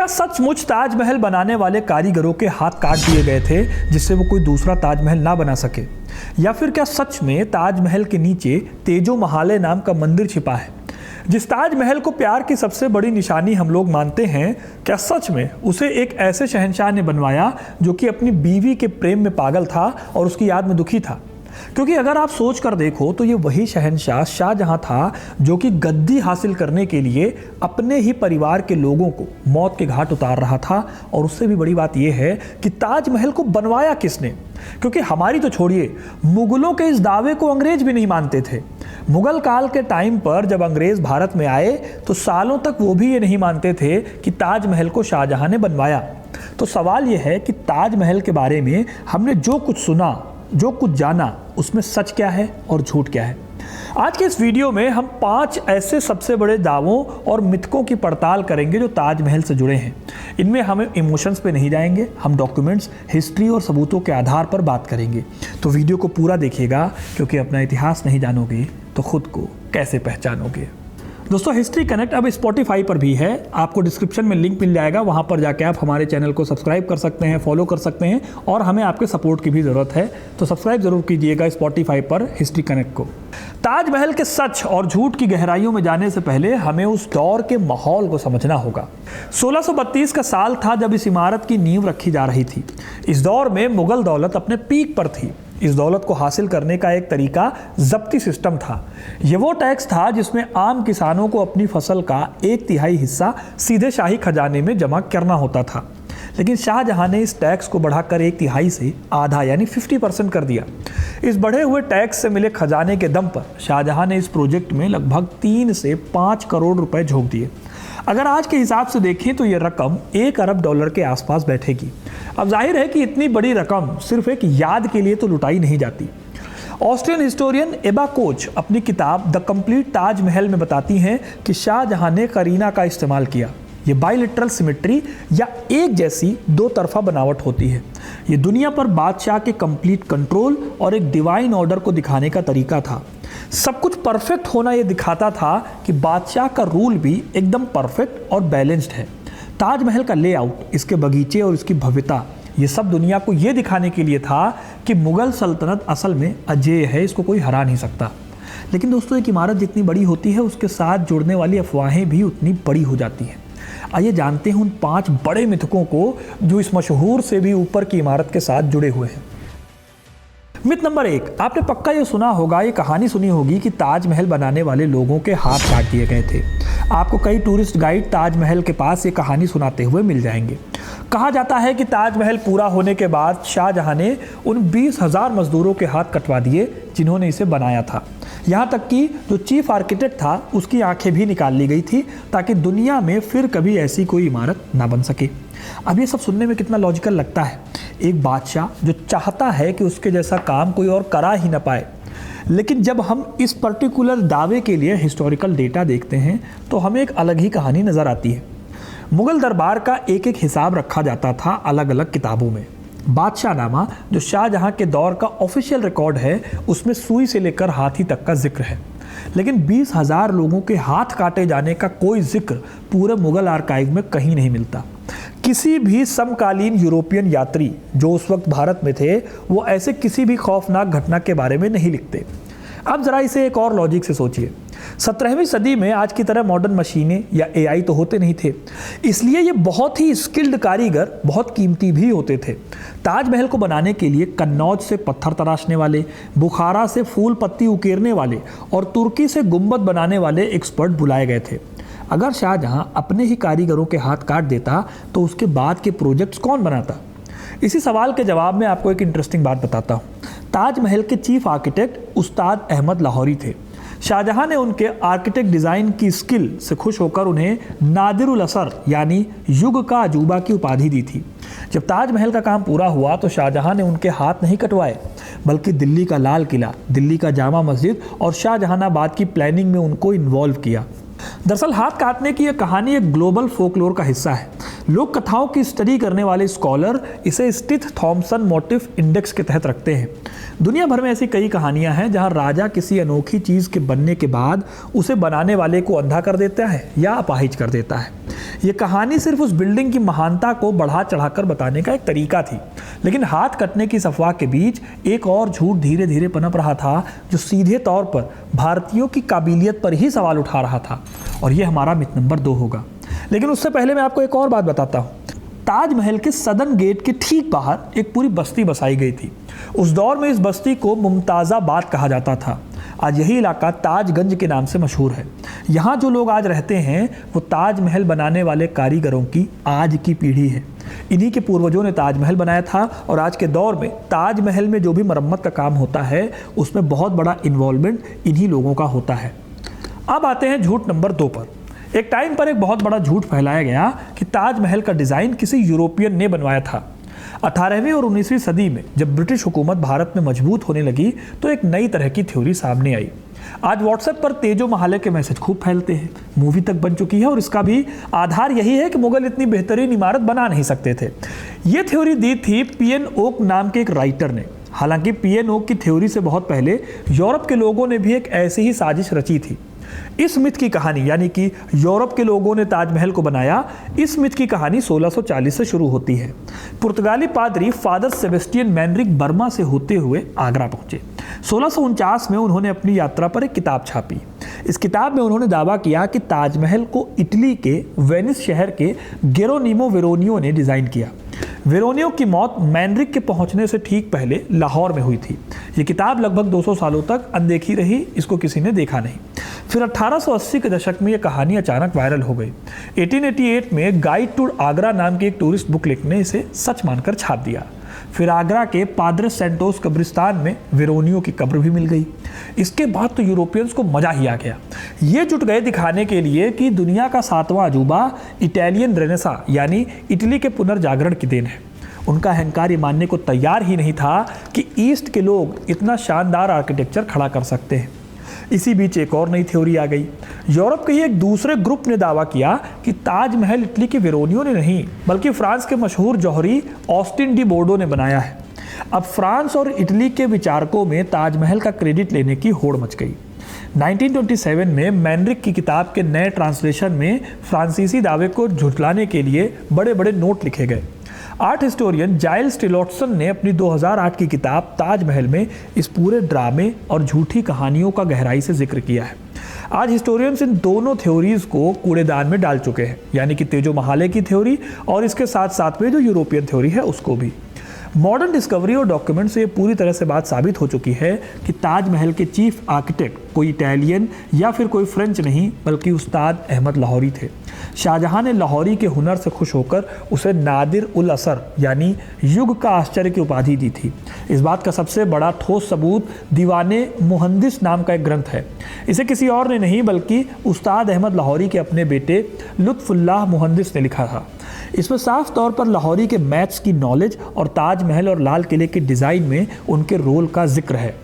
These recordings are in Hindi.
क्या सचमुच ताजमहल बनाने वाले कारीगरों के हाथ काट दिए गए थे जिससे वो कोई दूसरा ताजमहल ना बना सके? या फिर क्या सच में ताजमहल के नीचे तेजो महाले नाम का मंदिर छिपा है? जिस ताजमहल को प्यार की सबसे बड़ी निशानी हम लोग मानते हैं, क्या सच में उसे एक ऐसे शहंशाह ने बनवाया जो कि अपनी बीवी के प्रेम में पागल था और उसकी याद में दुखी था? क्योंकि अगर आप सोच कर देखो तो ये वही शहंशाह शाहजहां था जो कि गद्दी हासिल करने के लिए अपने ही परिवार के लोगों को मौत के घाट उतार रहा था। और उससे भी बड़ी बात यह है कि ताजमहल को बनवाया किसने? क्योंकि हमारी तो छोड़िए, मुगलों के इस दावे को अंग्रेज भी नहीं मानते थे। मुगल काल के टाइम पर जब अंग्रेज भारत में आए तो सालों तक वो भी ये नहीं मानते थे कि ताजमहल को शाहजहां ने बनवाया। तो सवाल यह है कि ताजमहल के बारे में हमने जो कुछ सुना, जो कुछ जाना, उसमें सच क्या है और झूठ क्या है? आज के इस वीडियो में हम 5 ऐसे सबसे बड़े दावों और मिथकों की पड़ताल करेंगे जो ताजमहल से जुड़े हैं। इनमें हम इमोशंस पे नहीं जाएंगे, हम डॉक्यूमेंट्स, हिस्ट्री और सबूतों के आधार पर बात करेंगे। तो वीडियो को पूरा देखिएगा, क्योंकि अपना इतिहास नहीं जानोगे तो खुद को कैसे पहचानोगे। दोस्तों, हिस्ट्री कनेक्ट अब स्पॉटिफाई पर भी है। आपको डिस्क्रिप्शन में लिंक मिल जाएगा, वहां पर जाके आप हमारे चैनल को सब्सक्राइब कर सकते हैं, फॉलो कर सकते हैं और हमें आपके सपोर्ट की भी ज़रूरत है। तो सब्सक्राइब जरूर कीजिएगा स्पॉटिफाई पर हिस्ट्री कनेक्ट को। ताजमहल के सच और झूठ की गहराइयों में जाने से पहले हमें उस दौर के माहौल को समझना होगा। 1632 का साल था जब इस इमारत की नींव रखी जा रही थी। इस दौर में मुगल दौलत अपने पीक पर थी। इस दौलत को हासिल करने का एक तरीका जब्ती सिस्टम था। यह वो टैक्स था जिसमें आम किसानों को अपनी फसल का 1/3 हिस्सा सीधे शाही खजाने में जमा करना होता था। लेकिन शाहजहां ने इस टैक्स को बढ़ाकर 1/3 से आधा यानी 50% कर दिया। इस बढ़े हुए टैक्स से मिले खजाने के दम पर शाहजहां ने इस प्रोजेक्ट में लगभग 3 से 5 करोड़ रुपए झोंक दिए। अगर आज के हिसाब से देखें तो यह रकम $1 अरब के आसपास बैठेगी। अब जाहिर है कि इतनी बड़ी रकम सिर्फ एक याद के लिए तो लुटाई नहीं जाती। ऑस्ट्रियन हिस्टोरियन एबा कोच अपनी किताब द कंप्लीट ताजमहल में बताती हैं कि शाहजहां ने करीना का इस्तेमाल किया। ये बाइलेटरल सिमेट्री या एक जैसी दो तरफा बनावट होती है। ये दुनिया पर बादशाह के कंप्लीट कंट्रोल और एक डिवाइन ऑर्डर को दिखाने का तरीका था। सब कुछ परफेक्ट होना ये दिखाता था कि बादशाह का रूल भी एकदम परफेक्ट और बैलेंस्ड है। ताजमहल का लेआउट, इसके बगीचे और इसकी भव्यता, ये सब दुनिया को ये दिखाने के लिए था कि मुगल सल्तनत असल में अजेय है, इसको कोई हरा नहीं सकता। लेकिन दोस्तों, एक इमारत जितनी बड़ी होती है उसके साथ जुड़ने वाली अफवाहें भी उतनी बड़ी हो जाती हैं। आइए जानते हैं उन 5 बड़े मिथकों को जो इस मशहूर से भी ऊपर की इमारत के साथ जुड़े हुए हैं। मिथ नंबर 1, आपने पक्का ये सुना होगा, ये कहानी सुनी होगी कि ताजमहल बनाने वाले लोगों के हाथ काट दिए गए थे। आपको कई टूरिस्ट गाइड ताजमहल के पास ये कहानी सुनाते हुए मिल जाएंगे। कहा जाता है कि ताजमहल पूरा होने के बाद शाहजहां ने उन 20,000 मजदूरों के हाथ कटवा दिए जिन्होंने इसे बनाया था। यहाँ तक कि जो चीफ आर्किटेक्ट था उसकी आंखें भी निकाल ली गई थी ताकि दुनिया में फिर कभी ऐसी कोई इमारत ना बन सके। अब ये सब सुनने में कितना लॉजिकल लगता है। एक बादशाह जो चाहता है कि उसके जैसा काम कोई और करा ही ना पाए। लेकिन जब हम इस पर्टिकुलर दावे के लिए हिस्टोरिकल डेटा देखते हैं तो हमें एक अलग ही कहानी नज़र आती है। मुगल दरबार का एक हिसाब रखा जाता था अलग अलग किताबों में। बादशाहनामा, जो शाहजहां के दौर का ऑफिशियल रिकॉर्ड है, उसमें सुई से लेकर हाथी तक का जिक्र है। लेकिन 20,000 लोगों के हाथ काटे जाने का कोई जिक्र पूरे मुगल आर्काइव में कहीं नहीं मिलता। किसी भी समकालीन यूरोपियन यात्री जो उस वक्त भारत में थे, वो ऐसे किसी भी खौफनाक घटना के बारे में नहीं लिखते। अब जरा इसे एक और लॉजिक से सोचिए। 17वीं सदी में आज की तरह मॉडर्न मशीनें या AI तो होते नहीं थे, इसलिए ये बहुत ही स्किल्ड कारीगर बहुत कीमती भी होते थे। ताजमहल को बनाने के लिए कन्नौज से पत्थर तराशने वाले, बुखारा से फूल पत्ती उकेरने वाले और तुर्की से गुंबद बनाने वाले एक्सपर्ट बुलाए गए थे। अगर शाहजहां अपने ही कारीगरों के हाथ काट देता तो उसके बाद के प्रोजेक्ट्स कौन बनाता? इसी सवाल के जवाब में आपको एक इंटरेस्टिंग बात बताता हूँ। ताजमहल के चीफ आर्किटेक्ट उस्ताद अहमद लाहौरी थे। शाहजहां ने उनके आर्किटेक्ट डिज़ाइन की स्किल से खुश होकर उन्हें नादिरुल असर यानी युग का अजूबा की उपाधि दी थी। जब ताजमहल का काम पूरा हुआ तो शाहजहां ने उनके हाथ नहीं कटवाए, बल्कि दिल्ली का लाल किला, दिल्ली का जामा मस्जिद और शाहजहानाबाद की प्लानिंग में उनको इन्वॉल्व किया। दरअसल हाथ काटने की यह कहानी एक ग्लोबल फोकलोर का हिस्सा है। लोक कथाओं की स्टडी करने वाले स्कॉलर इसे स्टिथ थॉम्सन मोटिव इंडेक्स के तहत रखते हैं। दुनिया भर में ऐसी कई कहानियां हैं जहां राजा किसी अनोखी चीज़ के बनने के बाद उसे बनाने वाले को अंधा कर देता है या अपाहिज कर देता है। ये कहानी सिर्फ उस बिल्डिंग की महानता को बढ़ा चढ़ाकर बताने का एक तरीका थी, लेकिन हाथ कटने की अफवाह के बीच एक और झूठ धीरे धीरे पनप रहा था, जो सीधे तौर पर भारतीयों की काबिलियत पर ही सवाल उठा रहा था। और ये हमारा मिथ नंबर 2 होगा। लेकिन उससे पहले मैं आपको एक और बात बताता हूँ। ताजमहल के सदन गेट के ठीक बाहर एक पूरी बस्ती बसाई गई थी। उस दौर में इस बस्ती को मुमताज़ाबाद कहा जाता था। आज यही इलाका ताजगंज के नाम से मशहूर है। यहाँ जो लोग आज रहते हैं वो ताजमहल बनाने वाले कारीगरों की आज की पीढ़ी है। इन्हीं के पूर्वजों ने ताजमहल बनाया था और आज के दौर में ताजमहल में जो भी मरम्मत का काम होता है उसमें बहुत बड़ा इन्वॉल्वमेंट इन्हीं लोगों का होता है। अब आते हैं झूठ नंबर 2 पर। एक टाइम पर एक बहुत बड़ा झूठ फैलाया गया कि ताजमहल का डिज़ाइन किसी यूरोपियन ने बनवाया था। 18वीं और 19वीं सदी में जब ब्रिटिश हुकूमत भारत में मजबूत होने लगी तो एक नई तरह की थ्योरी सामने आई। आज व्हाट्सएप पर तेजो महाले के मैसेज खूब फैलते हैं, मूवी तक बन चुकी है और इसका भी आधार यही है कि मुगल इतनी बेहतरीन इमारत बना नहीं सकते थे। ये थ्योरी दी थी पीएन ओक नाम के एक राइटर ने। हालांकि पीएन ओक की थ्योरी से बहुत पहले यूरोप के लोगों ने भी एक ऐसी ही साजिश रची थी। इस मिथ की कहानी, यानी कि यूरोप के लोगों ने ताजमहल को बनाया, इस मिथ की कहानी 1640 से शुरू होती है। पुर्तगाली पादरी फादर सेबेस्टियन मैनरिक बर्मा से होते हुए आगरा पहुंचे। 1649 में उन्होंने अपनी यात्रा पर एक किताब छापी। इस किताब में उन्होंने दावा किया कि ताजमहल को इटली के वेनिस शहर के गेरोनिमो वेरोनियो ने डिज़ाइन किया। वेरोनियो की मौत मैनरिक के पहुंचने से ठीक पहले लाहौर में हुई थी। ये किताब लगभग 200 सालों तक अनदेखी रही, इसको किसी ने देखा नहीं। फिर 1880 के दशक में ये कहानी अचानक वायरल हो गई। 1888 में गाइड टू आगरा नाम की एक टूरिस्ट बुकलेट ने इसे सच मानकर छाप दिया। फिर आगरा के पाद्रे सेंटोस कब्रिस्तान में वेरोनियो की कब्र भी मिल गई। इसके बाद तो यूरोपियंस को मजा ही आ गया। ये जुट गए दिखाने के लिए कि दुनिया का 7वां अजूबा इटालियन रेनेसा यानी इटली के पुनर्जागरण की देन है। उनका अहंकार ये मानने को तैयार ही नहीं था कि ईस्ट के लोग इतना शानदार आर्किटेक्चर खड़ा कर सकते हैं। इसी बीच एक और नई थ्योरी आ गई। यूरोप के ही एक दूसरे ग्रुप ने दावा किया कि ताजमहल इटली के वेरोनियो ने नहीं बल्कि फ्रांस के मशहूर जौहरी ऑस्टिन डी बोर्डो ने बनाया है। अब फ्रांस और इटली के विचारकों में ताजमहल का क्रेडिट लेने की होड़ मच गई। 1927 में मैनरिक की किताब के नए ट्रांसलेशन में फ्रांसीसी दावे को झुठलाने के लिए बड़े बड़े नोट लिखे गए। आर्ट हिस्टोरियन जाइल्स टिलोटसन ने अपनी 2008 की किताब ताजमहल में इस पूरे ड्रामे और झूठी कहानियों का गहराई से जिक्र किया है। आज हिस्टोरियंस इन दोनों थ्योरीज को कूड़ेदान में डाल चुके हैं, यानी कि तेजो महाले की थ्योरी और इसके साथ साथ में जो यूरोपियन थ्योरी है उसको भी। मॉडर्न डिस्कवरी और डॉक्यूमेंट से ये पूरी तरह से बात साबित हो चुकी है कि ताजमहल के चीफ आर्किटेक्ट कोई इटालियन या फिर कोई फ्रेंच नहीं बल्कि उस्ताद अहमद लाहौरी थे। शाहजहां ने लाहौरी के हुनर से खुश होकर उसे नादिर उल असर यानी युग का आश्चर्य की उपाधि दी थी। इस बात का सबसे बड़ा ठोस सबूत दीवाने मुहंदिस नाम का एक ग्रंथ है। इसे किसी और ने नहीं बल्कि उस्ताद अहमद लाहौरी के अपने बेटे लुत्फुल्लाह मुहंदिस ने लिखा था। इसमें साफ तौर पर लाहौरी के मैथ्स की नॉलेज और ताजमहल और लाल किले के डिज़ाइन में उनके रोल का जिक्र है।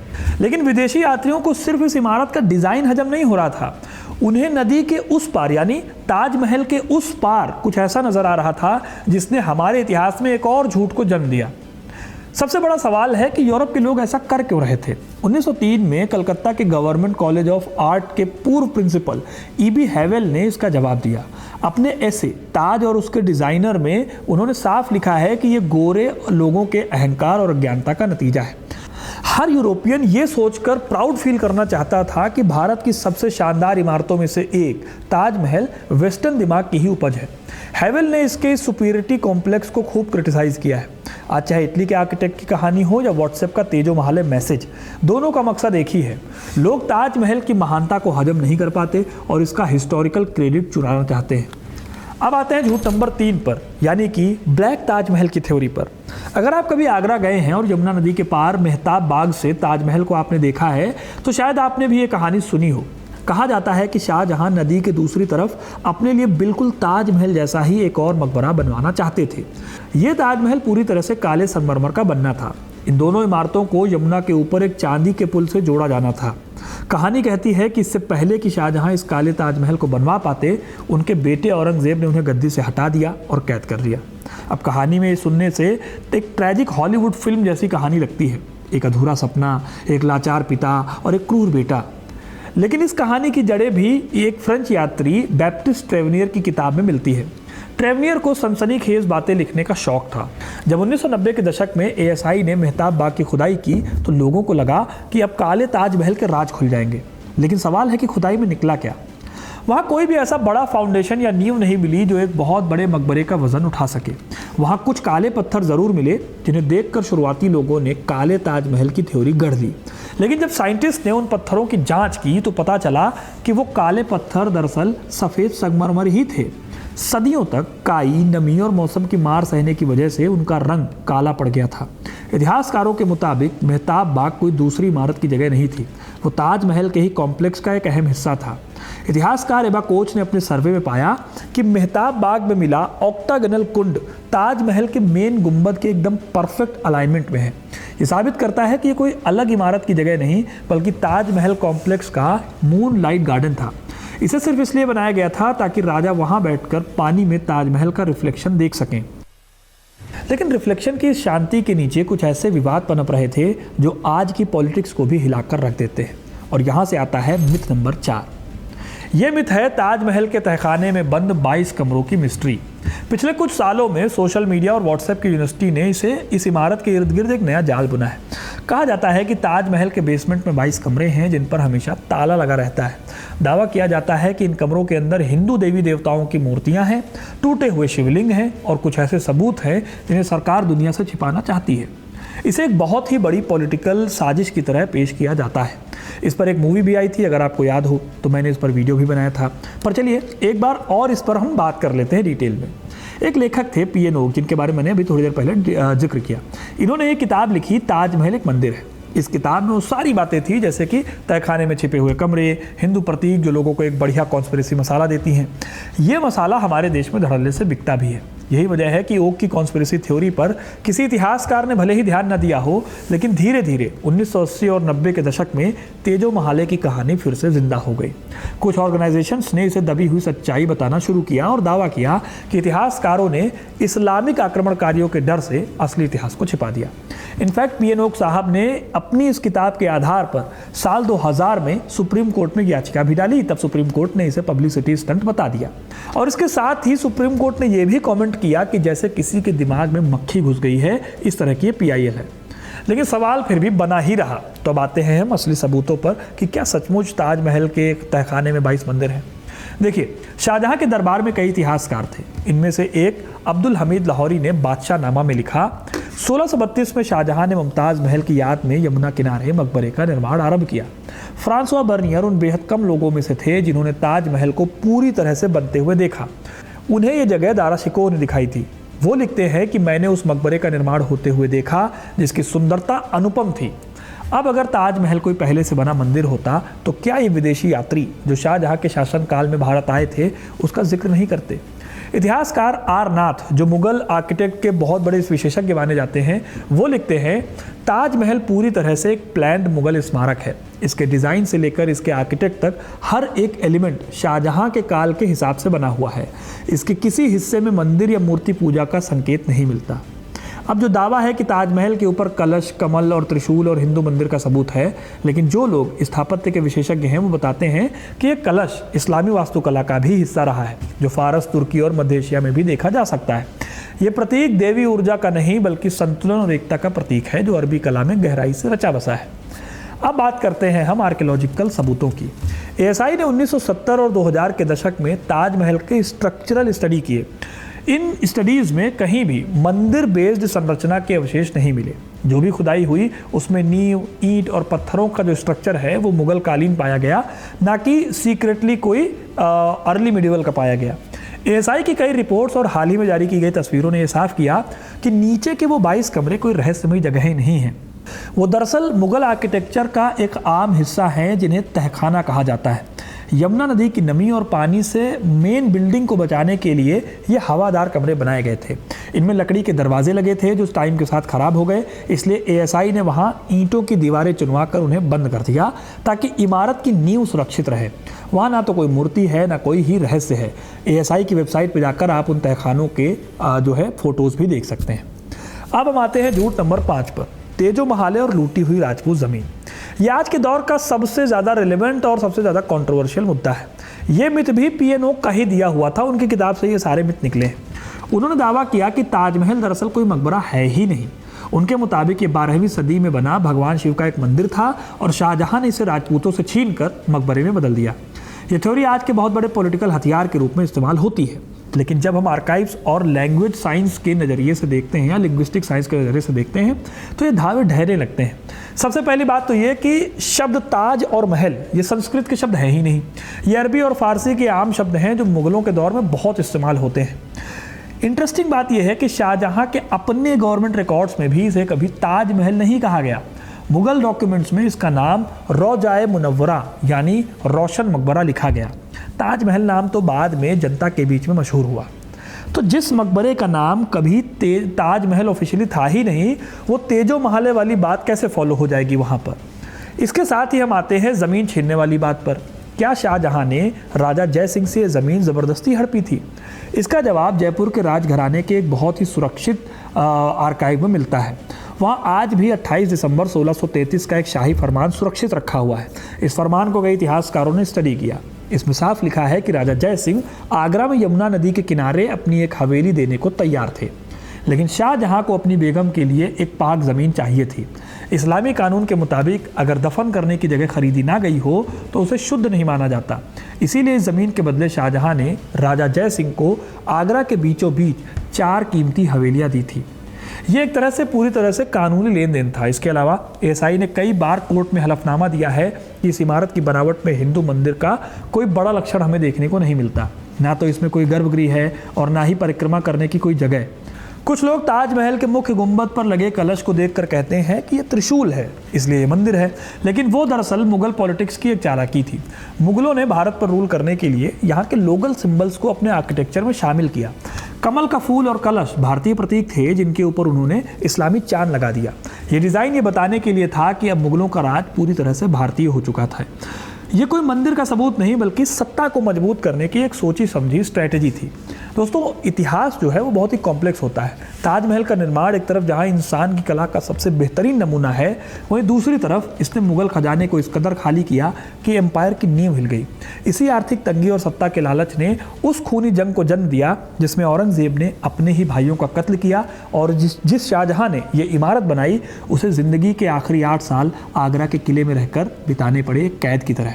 लेकिन विदेशी यात्रियों को सिर्फ इस इमारत का डिज़ाइन हजम नहीं हो रहा था, उन्हें नदी के उस पार यानी ताजमहल के उस पार कुछ ऐसा नज़र आ रहा था जिसने हमारे इतिहास में एक और झूठ को जन्म दिया। सबसे बड़ा सवाल है कि यूरोप के लोग ऐसा कर क्यों रहे थे। 1903 में कलकत्ता के गवर्नमेंट कॉलेज ऑफ आर्ट के पूर्व प्रिंसिपल ईबी हैवेल ने इसका जवाब दिया। अपने ऐसे ताज और उसके डिज़ाइनर में उन्होंने साफ लिखा है कि ये गोरे लोगों के अहंकार और अज्ञानता का नतीजा है। हर यूरोपियन ये सोचकर प्राउड फील करना चाहता था कि भारत की सबसे शानदार इमारतों में से एक ताजमहल वेस्टर्न दिमाग की ही उपज है। हैवेल ने इसके सुपीरियरिटी कॉम्प्लेक्स को खूब क्रिटिसाइज़ किया है। आज चाहे इटली के आर्किटेक्ट की कहानी हो या व्हाट्सएप का तेजो महाले मैसेज, दोनों का मकसद एक ही है। लोग ताजमहल की महानता को हजम नहीं कर पाते और इसका हिस्टोरिकल क्रेडिट चुराना चाहते हैं। अब आते हैं झूठ नंबर 3 पर, यानी कि ब्लैक ताजमहल की थ्योरी पर। अगर आप कभी आगरा गए हैं और यमुना नदी के पार मेहताब बाग से ताजमहल को आपने देखा है तो शायद आपने भी ये कहानी सुनी हो। कहा जाता है कि शाहजहां नदी के दूसरी तरफ अपने लिए बिल्कुल ताजमहल जैसा ही एक और मकबरा बनवाना चाहते थे। ये ताजमहल पूरी तरह से काले संगमरमर का बनना था। इन दोनों इमारतों को यमुना के ऊपर एक चांदी के पुल से जोड़ा जाना था। कहानी कहती है कि इससे पहले कि शाहजहां इस काले ताजमहल को बनवा पाते, उनके बेटे औरंगजेब ने उन्हें गद्दी से हटा दिया और कैद कर दिया। अब कहानी में सुनने से एक ट्रैजिक हॉलीवुड फिल्म जैसी कहानी लगती है। एक अधूरा सपना, एक लाचार पिता और एक क्रूर बेटा। लेकिन इस कहानी की जड़ें भी एक फ्रेंच यात्री बैप्टिस्ट ट्रेवनियर की किताब में मिलती है। ट्रेवनियर को सनसनीखेज बातें लिखने का शौक था। जब 1990 के दशक में एएसआई ने मेहताब बाग की खुदाई की तो लोगों को लगा कि अब काले ताजमहल के राज खुल जाएंगे। लेकिन सवाल है कि खुदाई में निकला क्या? वहाँ कोई भी ऐसा बड़ा फाउंडेशन या नींव नहीं मिली जो एक बहुत बड़े मकबरे का वजन उठा सके। वहाँ कुछ काले पत्थर ज़रूर मिले जिन्हें देखकर शुरुआती लोगों ने काले ताजमहल की थ्योरी गढ़ ली। लेकिन जब साइंटिस्ट ने उन पत्थरों की जांच की तो पता चला कि वो काले पत्थर दरअसल सफ़ेद संगमरमर ही थे। सदियों तक काई, नमी और मौसम की मार सहने की वजह से उनका रंग काला पड़ गया था। इतिहासकारों के मुताबिक मेहताब बाग कोई दूसरी इमारत की जगह नहीं थी, वो ताजमहल के ही कॉम्प्लेक्स का एक अहम हिस्सा था। इतिहासकार एबा कोच ने अपने सर्वे में पाया कि मेहताब बाग में मिला ऑक्टागनल कुंड ताजमहल के मेन गुंबद के एकदम परफेक्ट अलाइनमेंट में है। ये साबित करता है कि ये कोई अलग इमारत की जगह नहीं बल्कि ताजमहल कॉम्प्लेक्स का मून लाइट गार्डन था। इसे सिर्फ इसलिए बनाया गया था ताकि राजा वहां बैठकर पानी में ताजमहल का रिफ्लेक्शन देख सकें। लेकिन रिफ्लेक्शन की शांति के नीचे कुछ ऐसे विवाद पनप रहे थे जो आज की पॉलिटिक्स को भी हिलाकर रख देते हैं। और यहाँ से आता है मिथ नंबर 4। ये मिथ है ताजमहल के तहखाने में बंद 22 कमरों की मिस्ट्री। पिछले कुछ सालों में सोशल मीडिया और व्हाट्सएप की यूनिवर्सिटी ने इस इमारत के इर्द गिर्द एक नया जाल बुना है। कहा जाता है कि ताजमहल के बेसमेंट में 22 कमरे हैं जिन पर हमेशा ताला लगा रहता है। दावा किया जाता है कि इन कमरों के अंदर हिंदू देवी देवताओं की मूर्तियां हैं, टूटे हुए शिवलिंग हैं और कुछ ऐसे सबूत हैं जिन्हें सरकार दुनिया से छिपाना चाहती है। इसे एक बहुत ही बड़ी पॉलिटिकल साजिश की तरह पेश किया जाता है। इस पर एक मूवी भी आई थी, अगर आपको याद हो तो मैंने इस पर वीडियो भी बनाया था। पर चलिए एक बार और इस पर हम बात कर लेते हैं डिटेल में। एक लेखक थे पीएन ओक, जिनके बारे में मैंने अभी थोड़ी देर पहले जिक्र किया। इन्होंने एक किताब लिखी, ताजमहल एक मंदिर है। इस किताब में वो सारी बातें थी जैसे कि तहखाने में छिपे हुए कमरे, हिंदू प्रतीक जो लोगों को एक बढ़िया कॉन्स्पिरेसी मसाला देती हैं। ये मसाला हमारे देश में धड़ल्ले से बिकता भी है। यही वजह है कि ओक की कॉन्स्पिरेसी थ्योरी पर किसी इतिहासकार ने भले ही ध्यान न दिया हो, लेकिन धीरे धीरे 1980 और 90 के दशक में तेजो महाले की कहानी फिर से जिंदा हो गई। कुछ ऑर्गेनाइजेशंस ने इसे दबी हुई सच्चाई बताना शुरू किया और दावा किया कि इतिहासकारों ने इस्लामिक आक्रमणकारियों के डर से असली इतिहास को छिपा दिया। इनफैक्ट पीएन ओक साहब ने अपनी इस किताब के आधार पर साल 2000 में सुप्रीम कोर्ट में याचिका भी डाली। तब सुप्रीम कोर्ट ने इसे पब्लिसिटी स्टंट बता दिया और इसके साथ ही सुप्रीम कोर्ट ने यह भी कमेंट किया कि जैसे किसी के दिमाग में मक्खी घुस गई है, इस तरह की पीआईएल है। लेकिन सवाल फिर भी बना ही रहा। तो अब आते हैं हम असली सबूतों पर कि क्या सचमुच ताजमहल के तहखाने में 22 मंदिर हैं। देखिए, शाहजहां के दरबार में कई इतिहासकार थे। इनमें से एक अब्दुल हमीद लाहौरी ने बादशाह नामा में लिखा, 1632 में शाहजहां ने मुमताज़ महल की याद में यमुना किनारे मकबरे का निर्माण आरंभ किया। फ्रांसवा बर्नियर उन बेहद कम लोगों में से थे जिन्होंने ताजमहल को पूरी तरह से बनते हुए देखा। उन्हें ये जगह दाराशिकोह ने दिखाई थी। वो लिखते हैं कि मैंने उस मकबरे का निर्माण होते हुए देखा जिसकी सुंदरता अनुपम थी। अब अगर ताजमहल कोई पहले से बना मंदिर होता तो क्या ये विदेशी यात्री जो शाहजहां के शासनकाल में भारत आए थे उसका जिक्र नहीं करते। इतिहासकार आर नाथ, जो मुगल आर्किटेक्ट के बहुत बड़े विशेषज्ञ माने जाते हैं, वो लिखते हैं ताजमहल पूरी तरह से एक प्लान्ड मुगल स्मारक है। इसके डिज़ाइन से लेकर इसके आर्किटेक्ट तक हर एक एलिमेंट शाहजहां के काल के हिसाब से बना हुआ है। इसके किसी हिस्से में मंदिर या मूर्ति पूजा का संकेत नहीं मिलता। अब जो दावा है कि ताजमहल के ऊपर कलश, कमल और त्रिशूल और हिंदू मंदिर का सबूत है, लेकिन जो लोग स्थापत्य के विशेषज्ञ हैं वो बताते हैं कि यह कलश इस्लामी वास्तुकला का भी हिस्सा रहा है, जो फारस, तुर्की और मध्य एशिया में भी देखा जा सकता है। ये प्रतीक देवी ऊर्जा का नहीं बल्कि संतुलन और एकता का प्रतीक है, जो अरबी कला में गहराई से रचा बसा है। अब बात करते हैं हम आर्कियोलॉजिकल सबूतों की। एएसआई ने 1970 और 2000 के दशक में ताजमहल के स्ट्रक्चरल स्टडी किए। इन स्टडीज़ में कहीं भी मंदिर बेस्ड संरचना के अवशेष नहीं मिले। जो भी खुदाई हुई उसमें नींव, ईंट और पत्थरों का जो स्ट्रक्चर है वो मुगल कालीन पाया गया, ना कि सीक्रेटली कोई अर्ली मिडिवल का पाया गया। एएसआई की कई रिपोर्ट्स और हाल ही में जारी की गई तस्वीरों ने यह साफ किया कि नीचे के वो 22 कमरे कोई रहस्यमयी जगह ही नहीं हैं। वो दरअसल मुगल आर्किटेक्चर का एक आम हिस्सा है जिन्हें तहखाना कहा जाता है। यमुना नदी की नमी और पानी से मेन बिल्डिंग को बचाने के लिए ये हवादार कमरे बनाए गए थे। इनमें लकड़ी के दरवाजे लगे थे जो टाइम के साथ ख़राब हो गए, इसलिए एएसआई ने वहाँ ईंटों की दीवारें चुनवा कर उन्हें बंद कर दिया ताकि इमारत की नींव सुरक्षित रहे। वहाँ ना तो कोई मूर्ति है ना कोई ही रहस्य है। एएसआई की वेबसाइट पर जाकर आप उन तहखानों के जो है फ़ोटोज़ भी देख सकते हैं। अब हम आते हैं झूठ नंबर 5 पर, तेजो महाले और लूटी हुई राजपूत ज़मीन। ये आज के दौर का सबसे ज़्यादा रिलेवेंट और सबसे ज़्यादा कंट्रोवर्शियल मुद्दा है। ये मिथ भी पीएन ओक का ही दिया हुआ था, उनकी किताब से ये सारे मिथ निकले हैं। उन्होंने दावा किया कि ताजमहल दरअसल कोई मकबरा है ही नहीं। उनके मुताबिक ये 12वीं सदी में बना भगवान शिव का एक मंदिर था और शाहजहां ने इसे राजपूतों से छीनकर मकबरे में बदल दिया। ये थ्योरी आज के बहुत बड़े पॉलिटिकल हथियार के रूप में इस्तेमाल होती है, लेकिन जब हम आर्काइव्स और लैंग्वेज साइंस के नज़रिए से देखते हैं या लिंग्विस्टिक साइंस के नज़रिए से देखते हैं तो ये दावे ढहरे लगते हैं। सबसे पहली बात तो ये कि शब्द ताज और महल ये संस्कृत के शब्द हैं ही नहीं, ये अरबी और फारसी के आम शब्द हैं जो मुग़लों के दौर में बहुत इस्तेमाल होते हैं। इंटरेस्टिंग बात यह है कि शाहजहां के अपने गवर्नमेंट रिकॉर्ड्स में भी इसे कभी ताजमहल नहीं कहा गया। मुग़ल डॉक्यूमेंट्स में इसका नाम रौजाए मुनव्वरा यानी रोशन मकबरा लिखा गया। ताजमहल नाम तो बाद में जनता के बीच में मशहूर हुआ। तो जिस मकबरे का नाम कभी ताजमहल ऑफिशियली था ही नहीं, वो तेजो महाले वाली बात कैसे फॉलो हो जाएगी वहाँ पर। इसके साथ ही हम आते हैं ज़मीन छीनने वाली बात पर। क्या शाहजहां ने राजा जय सिंह से ज़मीन ज़बरदस्ती हड़पी थी? इसका जवाब जयपुर के राजघराने के एक बहुत ही सुरक्षित आर्काइव में मिलता है। वहाँ आज भी 28 दिसंबर 1633 का एक शाही फरमान सुरक्षित रखा हुआ है। इस फरमान को कई इतिहासकारों ने स्टडी किया। इसमें साफ लिखा है कि राजा जय सिंह आगरा में यमुना नदी के किनारे अपनी एक हवेली देने को तैयार थे, लेकिन शाहजहां को अपनी बेगम के लिए एक पाक ज़मीन चाहिए थी। इस्लामी कानून के मुताबिक अगर दफन करने की जगह खरीदी ना गई हो तो उसे शुद्ध नहीं माना जाता। इसीलिए इस ज़मीन के बदले शाहजहां ने राजा जय सिंह को आगरा के बीचों बीच 4 कीमती हवेलियां दी थी। ये एक तरह से पूरी तरह से कानूनी लेन देन था। इसके अलावा एएसआई ने कई बार कोर्ट में हलफनामा दिया है कि इस इमारत की बनावट में हिंदू मंदिर का कोई बड़ा लक्षण हमें देखने को नहीं मिलता। ना तो इसमें कोई गर्भगृह है और ना ही परिक्रमा करने की कोई जगह। कुछ लोग ताजमहल के मुख्य गुंबद पर लगे कलश को देखकर कहते हैं कि ये त्रिशूल है, इसलिए ये मंदिर है, लेकिन वो दरअसल मुगल पॉलिटिक्स की एक चालाकी थी। मुगलों ने भारत पर रूल करने के लिए यहाँ के लोकल सिंबल्स को अपने आर्किटेक्चर में शामिल किया। कमल का फूल और कलश भारतीय प्रतीक थे जिनके ऊपर उन्होंने इस्लामी चांद लगा दिया। ये डिज़ाइन ये बताने के लिए था कि अब मुगलों का राज पूरी तरह से भारतीय हो चुका था। ये कोई मंदिर का सबूत नहीं बल्कि सत्ता को मजबूत करने की एक सोची समझी स्ट्रैटेजी थी। दोस्तों, इतिहास जो है वो बहुत ही कॉम्प्लेक्स होता है। ताजमहल का निर्माण एक तरफ जहां इंसान की कला का सबसे बेहतरीन नमूना है, वहीं दूसरी तरफ इसने मुगल खजाने को इस कदर खाली किया कि एम्पायर की नींव हिल गई। इसी आर्थिक तंगी और सत्ता के लालच ने उस खूनी जंग को जन्म दिया जिसमें औरंगजेब ने अपने ही भाइयों का कत्ल किया और जिस शाहजहां ने ये इमारत बनाई उसे ज़िंदगी के आखिरी 8 साल आगरा के किले में रहकर बिताने पड़े कैद की तरह।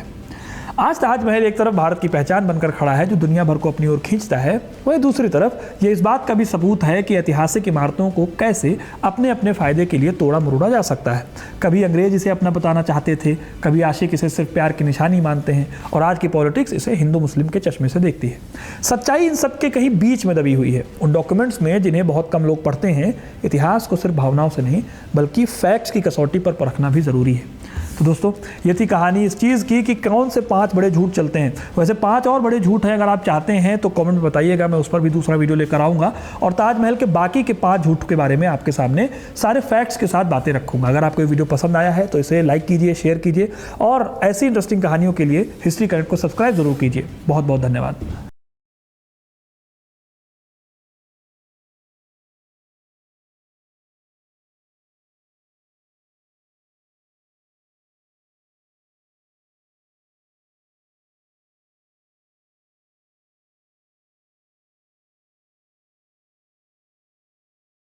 आज ताजमहल एक तरफ भारत की पहचान बनकर खड़ा है जो दुनिया भर को अपनी ओर खींचता है, वहीं दूसरी तरफ ये इस बात का भी सबूत है कि ऐतिहासिक इमारतों को कैसे अपने अपने फ़ायदे के लिए तोड़ा मरोड़ा जा सकता है। कभी अंग्रेज इसे अपना बताना चाहते थे, कभी आशिक इसे सिर्फ प्यार की निशानी मानते हैं और आज की पॉलिटिक्स इसे हिंदू मुस्लिम के चश्मे से देखती है। सच्चाई इन सब के कहीं बीच में दबी हुई है, उन डॉक्यूमेंट्स में जिन्हें बहुत कम लोग पढ़ते हैं। इतिहास को सिर्फ भावनाओं से नहीं बल्कि फैक्ट्स की कसौटी पर परखना भी ज़रूरी है। तो दोस्तों, ये थी कहानी इस चीज़ की कि कौन से 5 बड़े झूठ चलते हैं। वैसे 5 और बड़े झूठ हैं, अगर आप चाहते हैं तो कमेंट में बताइएगा, मैं उस पर भी दूसरा वीडियो लेकर आऊँगा और ताजमहल के बाकी के 5 झूठ के बारे में आपके सामने सारे फैक्ट्स के साथ बातें रखूँगा। अगर आपको ये वीडियो पसंद आया है तो इसे लाइक कीजिए, शेयर कीजिए और ऐसी इंटरेस्टिंग कहानियों के लिए हिस्ट्री कनेक्ट को सब्सक्राइब जरूर कीजिए। बहुत बहुत धन्यवाद।